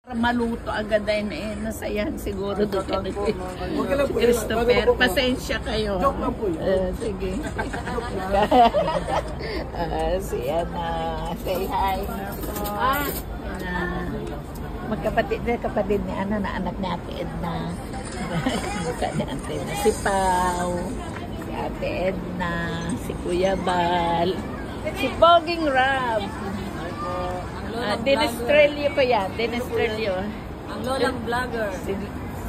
Maluto agad ay nasayahan siguro doon ka na Christopher. Pasensya kayo. Sige. Si Ana. Say hi. Magkapatid ni Ana na anak ni Ate Edna. Mukha ni Ate Edna. Si Pao. Si Ate Edna. Si Kuya Bal. Si Poging Rab. Dinestrelio ko yan. Dinestrelio. Ang lolang vlogger.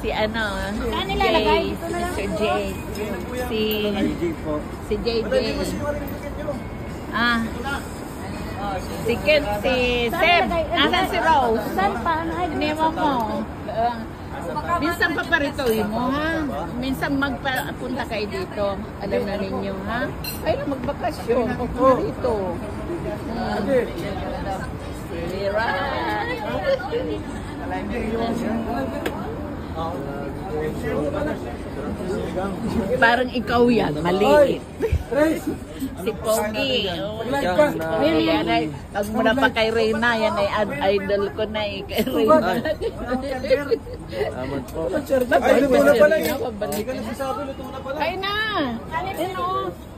Si ano? Jay. Si Mr. Jay. Si JJ. Si Ken. Si Seb. Nasaan si Rose? Saan pa? Iniwan mo. Minsan paparitoy mo, ha? Minsan magpunta kayo dito. Alam na ninyo, ha? Ay, magbakasyon. Dito. Parang ikaw yan, maliit. Si Pogi. Pag muna pa kay Reyna, yan ay idol ko na eh. Kay Reyna. Ay na!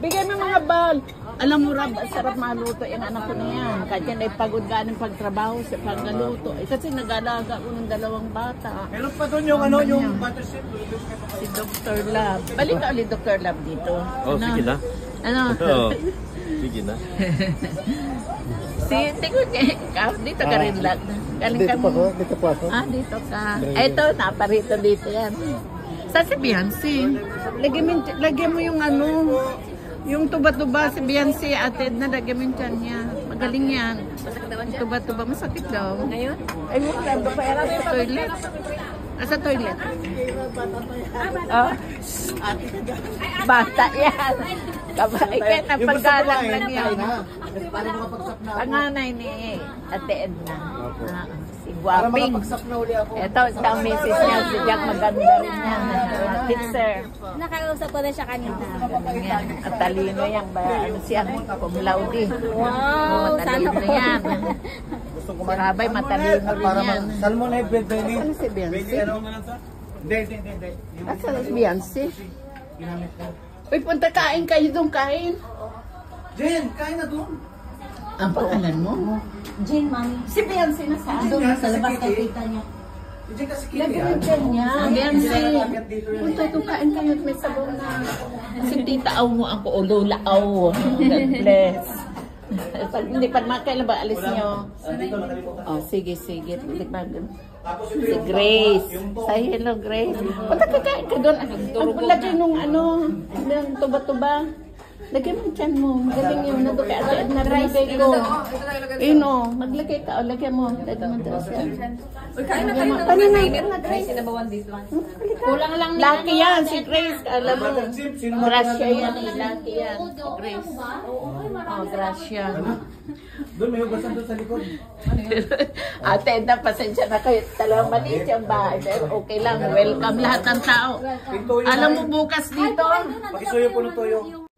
Bigay mo mga bal. Alam mo, Rab, sarap maluto yung anak ko na yan. Kahit yan ay pagod ganing pagtrabaho sa paggaluto. Kasi nag-alaga ko ng 2 bata. Meron pa doon yung yung buttership. Si Dr. Love. Balik ka ulit Dr. Love dito. Sige na. Sige na. Dito ka rin lang. Galing ka mo. Dito po ako. Dito ka. Ito, naparito dito yan. Sa si Beyonce. Lagyan mo yung yung tuba-tuba si Beyonce, Ate Edna, lagyan mo yung tiyan niya. Magaling yan. Tuba-tuba, masakit daw. Ngayon? Ay, sa toilet. Sa toilet. Bata yan. Kaya napagalang lang yan. Panganay ni Ate Edna. Si Guaping. Ito, ang misis niya, si Jack, maganda rin yan. Teacher. Nakausap ko na siya kanina. At talino yan. Ano siya? Cum laude. Wow! Matalino yan. Si Rabay, matalino rin yan. Salmon ay Benny. Ano si Beyonce? Hindi. Asan si Beyonce? Uy, punta kain kayo doon, kain. Jen, kain na doon. Ang pangalan mo? Jane, mami. Si Beyonce na saan? Doon sa labas kay tita niya. Jen kasi Lagyan dyan niya. Beyonce. Punta doon, kain kayo at may sabaw na. Si tita aw mo ako, o lola aw. God bless. Hindi pa kailan ba alis niyo? Sige. Si Grace. Say hello, Grace. Punta kakain ka doon. Ang lagay nung ng tuba-tuba. Lagyan mo dyan mo. Galing yun. Nado kay Ate Edna rice ko. Maglagay ka. Lagyan mo. Lagyan mo dyan siya. Kain na kayo na mainit. Grace. Sinabawan dito. Kulang lang ni Lucky yan. Si Grace. Alam mo. Gracia yan. Lucky yan. Si Grace. Gracia. Doon may hugasan doon sa likod. Ate Edna, pasensya na kayo. Talagang maliit yung bahay. Pero okay lang. Welcome lahat ng tao. Alam mo bukas dito. Pakisuyo po ng toyo.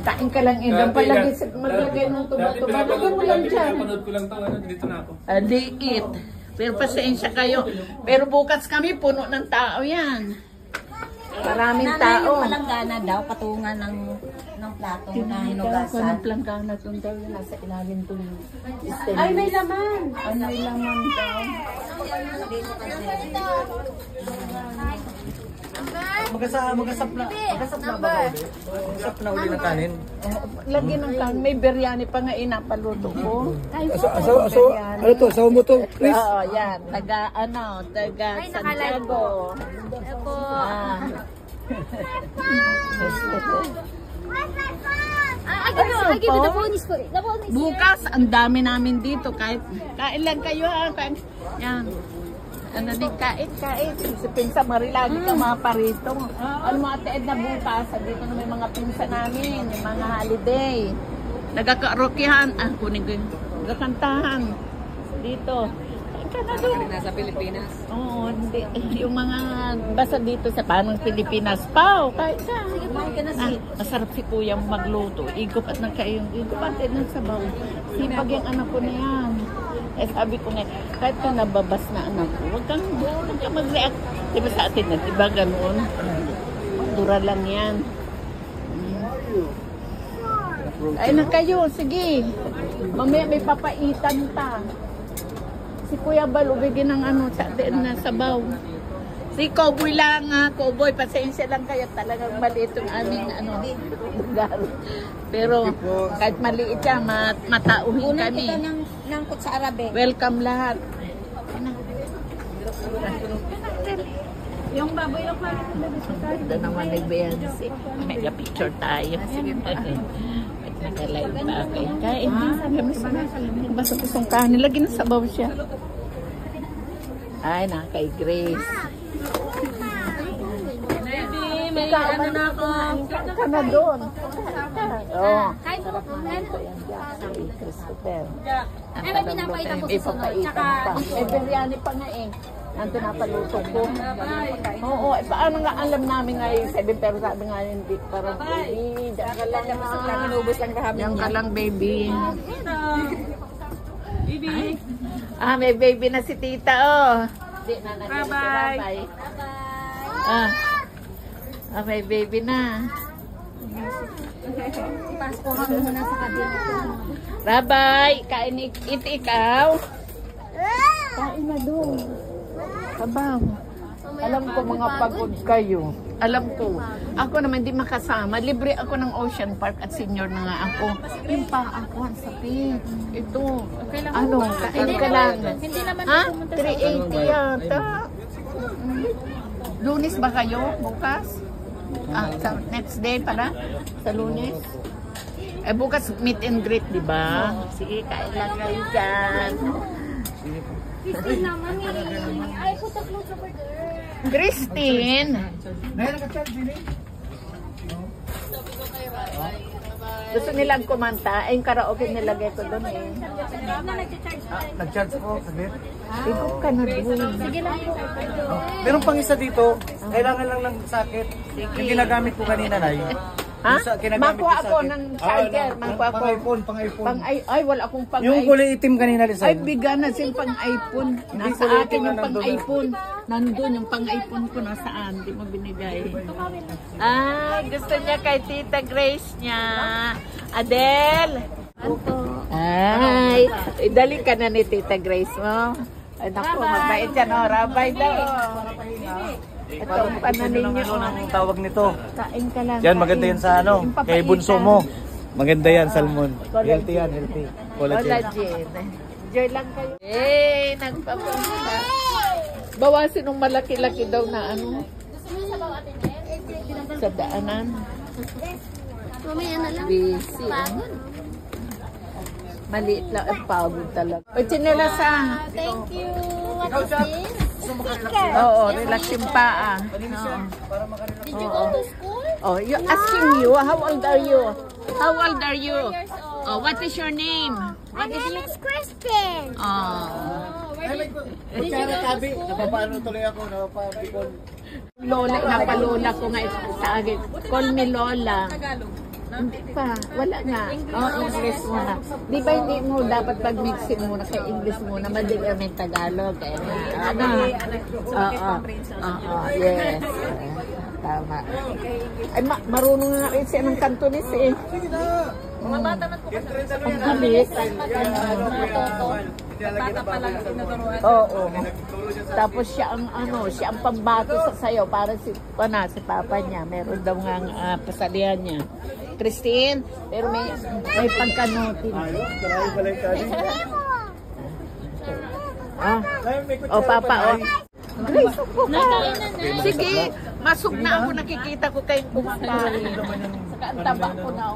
Kain ka lang ilang maglagay ng tuba-tuba. Lagyan mo lang dyan. Panood ko lang ito. Dito na ako. Liit. Pero pasensya kayo. Pero bukas kami puno ng tao yan. Maraming tao. Nanay yung palanggana daw, patungan ng plato na hinugasan. Ng planggana doon daw yun. Nasa ilalim doon. Ay, may laman. May laman daw. Magasap na uli ng kanin. Lagyan ng kanin. May biryani pa nga inapaluto ko. Ano to? Sawa mo to, Chris? Oo, yan. Taga Santiago. Opo. Bukas, ang dami namin dito. Kahit kain lang kayo ha. Yan. Kain. Si Pinsa Marilagi ka mga parito. Ano mga Ate Edna bukas, dito na may mga pinsa namin, yung mga holiday. Nagkakarokihan, kunin ko yung nagkakantahan. Dito. Kain ka na doon. Nasa Pilipinas. Oo, hindi. Yung mga basta dito sa panang Pilipinas. Pao, kain ka. Sige, kumain ka na Masarap si Kuya magluto. Igop at nagkaiyong. Igop at nagsabaw. Sipag yung anak ko na yan. Eh sabi ko nga, kahit ka nababas na anak ko, huwag kang mag-react. Diba sa atin na, diba ganoon? Dura lang yan. Ay na kayo, sige. Mamaya may papaitan pa. Si Kuya Bal, ubigin ng ano, sa atin na sabaw. Si Cowboy lang ha, Cowboy, pasensya lang kayo. Talagang maliit yung aming lugar. Pero kahit maliit yan, matauhin Kunan kami. kita ng kutsara, be. Welcome lahat. Yung baboy lang pa. Ito naman nagbayan si mega picture tayo. Sige pa. Naka-live pa ako. Kain din. Basta kusong kanin. Lagi na sabaw siya. Ay, kay Grace. Baby, may ano na ako. Ka na doon. Oo. Kahit po, Si Christopher. may pinapaitan ko sa sunod. Tsaka, May biryani pa nga eh. Nandun napaluto ko. Oo, paano nga alam namin ngayon 7 pero sabi nga hindi parang baby. Diyan ka lang na. inubos lang kahapon. Diyan ka lang baby. Baby. May baby na si tita oh. Bye-bye. May baby na. Paspohan mo muna sa kabila. Bye-bye. Kain ikaw. Kain na doon. Sabaw. Alam ko mga pagod kayo. Alam ko. Ako naman hindi makasama. Libre ako ng Ocean Park at senior na nga ako. Yung pa ako, ang sakit. Ito. Kain ka lang. Hindi naman Ha? 380 yata. Lunes ba kayo? Bukas? Sa next day pala? Sa Lunes? Bukas meet and greet, di ba? Sige, kain lang kayo dyan. Christine naman eh. Ay, put the clothes over there. Christine! Gusto nilang kumanta. Ay, yung karaoke nilagay ko doon eh. Nag-charge ako, saglit. Ikaw ka na doon. Sige lang po. Meron pang isa dito, kailangan lang ng sakit. Yung ginagamit ko kanina, Nay. Ha? Yung ginagamit Makuha ko ako sakit. ng charger. Makuha ako. Pang-iPhone. Ay, wala akong pang Yung iPhone. kulay itim kanina, Lisa. Ay, bigan na yung pang-iPhone. Nasa kulay akin itim yung na pang-iPhone. Nandun yung pang-iPhone ko nasaan. Hindi mo binigay. Gusto niya kay Tita Grace niya. Adele! Ay, dali ka na ni Tita Grace mo. Ay, naku, mabait yan. Rabay daw. Ito ang pananin niyo. Ang tawag nito. Kain ka lang. Yan, maganda yan sa ano. Yung Kay papaitan. bunso mo. Maganda yan, salmon. Collagen. Healthy yan, healthy. Collagen. Collagen. Enjoy lang kayo. Nagpapunta. Bawasin ng malaki-laki daw na ano. Sa daanan. Mamaya na lang. Busy. Maliit lang ang pagod talaga. O, chinelasa. Thank you. Oo, relax yung paa. Did you go to school? Oh, you asking you, how old are you? How old are you? Oh, what is your name? My name is Kristen. Oh. Did you go to school? Napapaano tuloy ako, napapikon. Lola, napalola ko nga sa akin. Call me Lola. Hindi pa. Wala nga. English muna. Di ba hindi mo dapat pag-mixin muna kay English muna? Madali may Tagalog. Yes. Tama. Ay, marunong nga rin siya ng Cantonese eh. Mga bata man po kasi. Ang galit. Bata pa lang tinuturuan. Oo. Tapos siya ang siya ang pambato sa sayo para si papa niya. Meron daw nga pasalihan niya. Christine, pero may pagkanutin. Papa, Grace, sige, masok na ako, nakikita ko kayong kumakain. Saka ang taba ko na,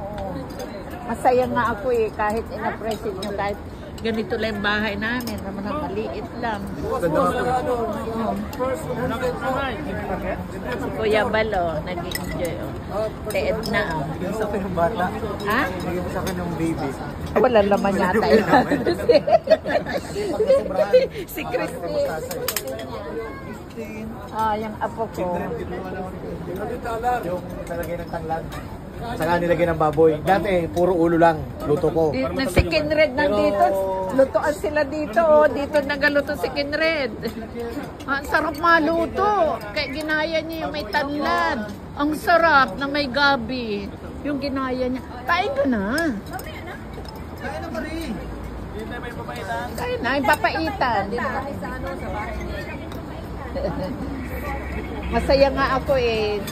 Masaya nga ako kahit in-appreciate nyo, kahit ganito lang yung bahay namin, naman ang maliit lang. Si Kuya Balo, nag-enjoy. Teed na. Sa akin yung bata. Ha? Bigyan mo sa akin yung baby. Wala naman yata yun. Si Christine. Yung apo ko. Yung nalagay ng tanglad. saka nilagyan ng baboy. Dati, puro ulo lang, luto ko. Si Kinred nandito. Lutoan sila dito. Oh. Dito nagaluto si Kinred. Ang sarap maluto. Kaya ginaya niya yung may tanlad. Ang sarap na may gabi. Yung ginaya niya. Kain ka na. Kaya na, Marie. Kain na. Yung papaitan. Masaya nga ako eh.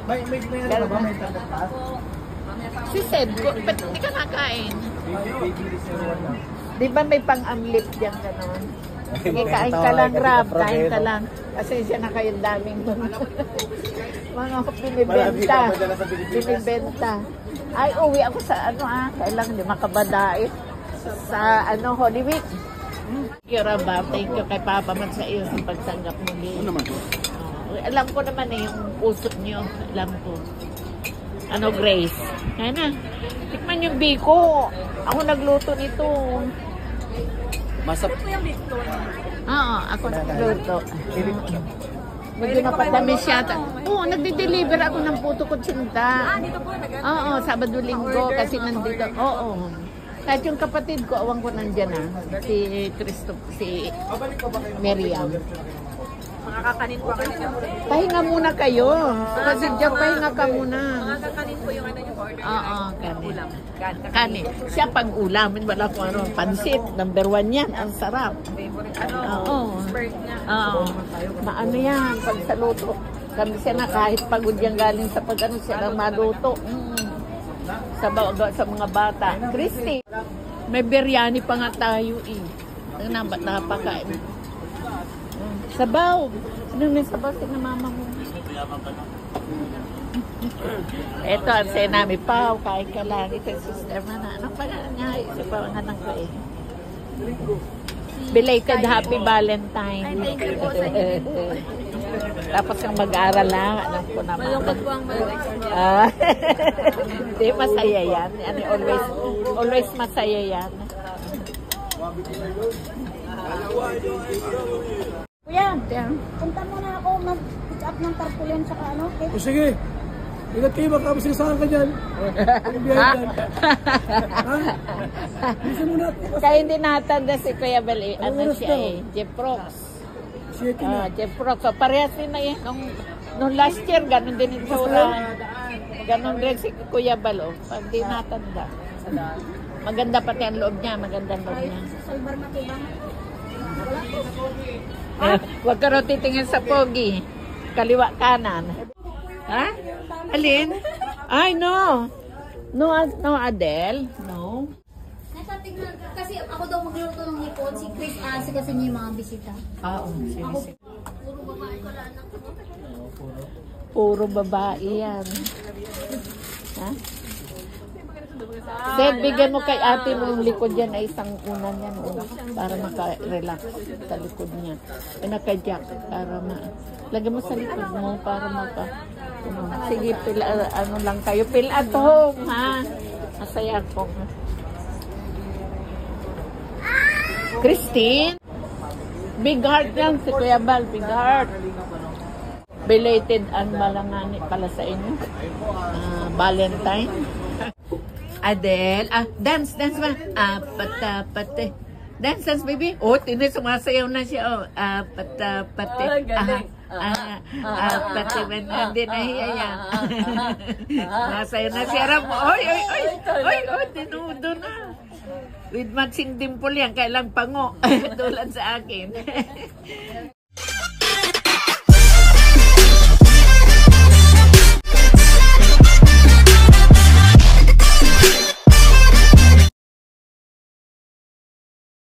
May ano ba? May tanggap pa? Si Seb, ba't hindi ka nakain? Baby restaurant na. Di ba may pang-amlip dyan gano'n? Sige, kain ka lang, Rab. Kain ka lang. Pasensya na kayo daming mga binibenta. Binibenta. Ay, uwi ako sa kailangan di makabadait. Sa Holy Week. Thank you, Rab. Thank you kay Papa Man sa iyo sa pagtanggap mo. Alam ko naman yung puso niyo. Alam ko. Grace. Kaya na. Tikman yung biko. Ako nagluto nito. Masap. Oo, ako nagluto. Medyo napatamis yata. Oo, nagde-deliver ako ng puto kutsinta. Dito po, Oo, Sabado-Linggo kasi nandito. Oo. Kahit yung kapatid ko, awang ko nandyan si Miriam. Makakakanin po kami ng order. Pahinga muna kayo. Kasi dyan, pahinga ka muna. Makakakanin po yung yung order. Oo, kanin. Kanin. Siya pag-ulamin, wala kung pansit. Number 1 yan. Ang sarap. Oo. Bird niya. Oo. Maano yan, pag sa luto. Kami siya na kahit pagod yan galing sa siya lang maluto. Sa mga bata. Christy, may biryani pa nga tayo eh. Napakain. Sabaw. Ano may sabaw si na mama mo? Ito ang say namin, Pao, kain ka lang. Ito yung sister mo na. Anong pangalan niya? Ito pa ang anak ko eh. Belated Happy Valentine. Ay, thank you po sa inyo. Tapos kang mag-aaral lang. Alam ko naman. Malungkot po ang mga Hindi, masaya yan. Always masaya yan. Kuya, punta muna ako mag-pick up ng tarpaulin saka cake. O sige. Ingat kayo, baka masasaan ka dyan. Ha? Bisa mo natin. Kaya hindi natanda si Kuya Bel. Siya eh. Jeff Rocks. Jeff Rocks. So, parehas din na yan. Nung last year, ganun din yung saurahan. Ganun rin si Kuya Bel. Pag di natanda. Maganda pati ang loob niya. Maganda ang loob niya. Salbar matibang. Huwag ka raw titingin sa pogi. Kaliwa kanan. Ha? Alin? Ay, no. No, Adele. No. Natatignan, kasi ako daw magluluto ng hipon, si Chris Asi kasi niya yung mga bisita. Oo. Ako, puro babae ko lang ng Puro babae yan. Ha? Seth, bigyan mo kay ate mo yung likod yan ay isang unan yan para maka-relax sa likod niya. Naka-jack para lagyan mo sa likod mo para sige, lang kayo. Feel at home, ha? Masaya ako. Christine? Big heart yan si Kuya Bal. Big heart. Belated ang malangani pala sa inyo. Valentine. Adele. Dance ba? Pate. Dance, baby. Oh, sumasayaw na siya. Pate. Pati hindi nahiya yan. Sumasayaw na siya. Oy, tinudo na. With matching dimple yan, kailang pango. Tulad sa akin.